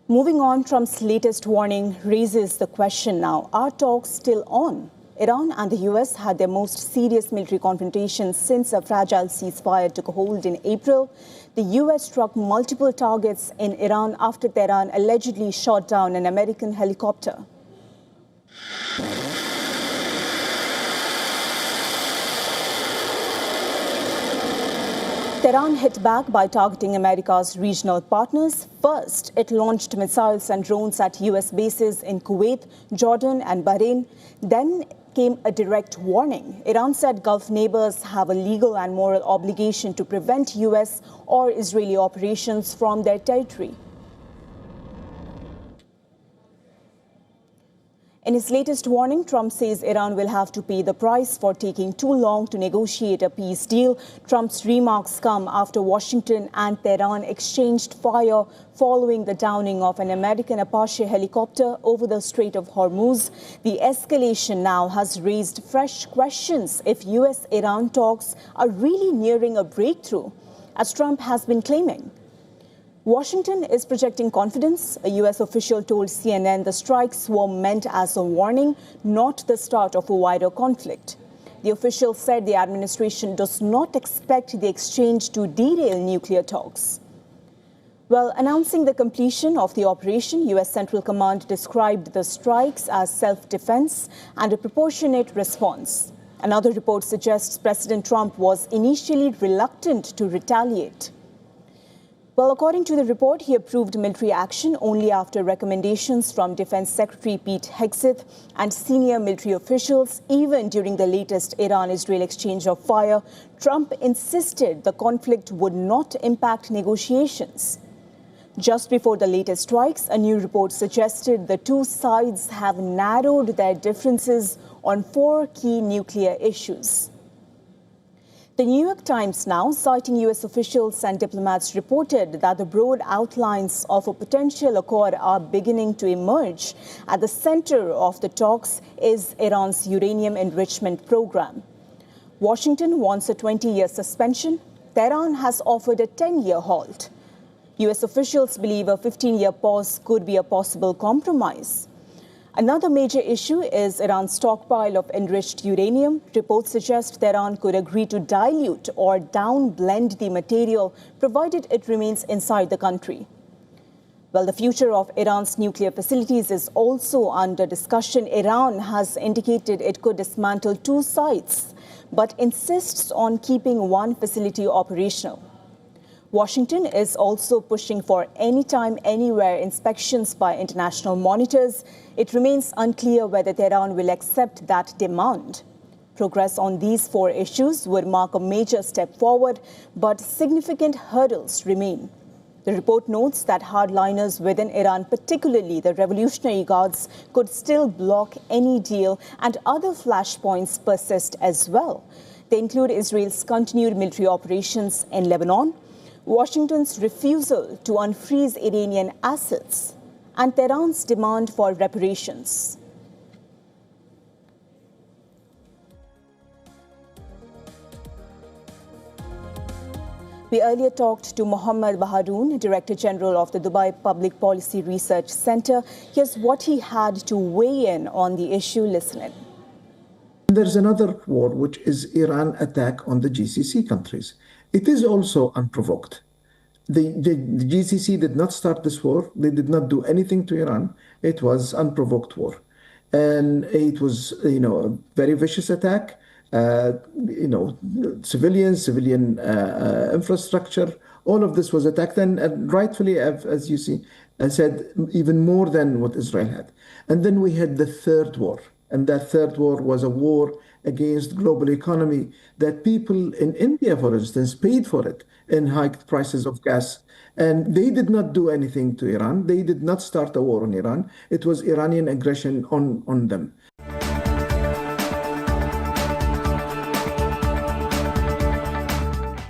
Moving on, Trump's latest warning raises the question now, are talks still on? Iran and the US had their most serious military confrontation since a fragile ceasefire took hold in April. The US struck multiple targets in Iran after Tehran allegedly shot down an American helicopter. Tehran hit back by targeting America's regional partners. First, it launched missiles and drones at US bases in Kuwait, Jordan and Bahrain. Then came a direct warning. Iran said Gulf neighbors have a legal and moral obligation to prevent US or Israeli operations from their territory. In his latest warning, Trump says Iran will have to pay the price for taking too long to negotiate a peace deal. Trump's remarks come after Washington and Tehran exchanged fire following the downing of an American Apache helicopter over the Strait of Hormuz. The escalation now has raised fresh questions if US-Iran talks are really nearing a breakthrough, as Trump has been claiming. Washington is projecting confidence. A U.S. official told CNN the strikes were meant as a warning, not the start of a wider conflict. The official said the administration does not expect the exchange to derail nuclear talks. Well, announcing the completion of the operation, U.S. Central Command described the strikes as self-defense and a proportionate response. Another report suggests President Trump was initially reluctant to retaliate. Well, according to the report, he approved military action only after recommendations from Defense Secretary Pete Hegseth and senior military officials. Even during the latest Iran-Israel exchange of fire, Trump insisted the conflict would not impact negotiations. Just before the latest strikes, a new report suggested the two sides have narrowed their differences on 4 key nuclear issues. The New York Times now, citing U.S. officials and diplomats, reported that the broad outlines of a potential accord are beginning to emerge. At the center of the talks is Iran's uranium enrichment program. Washington wants a 20-year suspension. Tehran has offered a 10-year halt. U.S. officials believe a 15-year pause could be a possible compromise. Another major issue is Iran's stockpile of enriched uranium. Reports suggest Tehran could agree to dilute or downblend the material, provided it remains inside the country. Well, the future of Iran's nuclear facilities is also under discussion. Iran has indicated it could dismantle 2 sites, but insists on keeping 1 facility operational. Washington is also pushing for anytime, anywhere inspections by international monitors. It remains unclear whether Tehran will accept that demand. Progress on these 4 issues would mark a major step forward, but significant hurdles remain. The report notes that hardliners within Iran, particularly the Revolutionary Guards, could still block any deal, and other flashpoints persist as well. They include Israel's continued military operations in Lebanon, Washington's refusal to unfreeze Iranian assets, and Tehran's demand for reparations. We earlier talked to Mohammad Baharoon, Director General of the Dubai Public Policy Research Center. Here's what he had to weigh in on the issue. Listen in. There's another war, which is Iran attack on the GCC countries. It is also unprovoked. The GCC did not start this war. They did not do anything to Iran. It was unprovoked war. And it was, a very vicious attack. Civilian infrastructure, all of this was attacked. And rightfully, as you see, I said, even more than what Israel had. And then we had the third war. And that third war was a war against global economy that people in India, for instance, paid for it in hiked prices of gas. And they did not do anything to Iran. They did not start a war on Iran. It was Iranian aggression on them.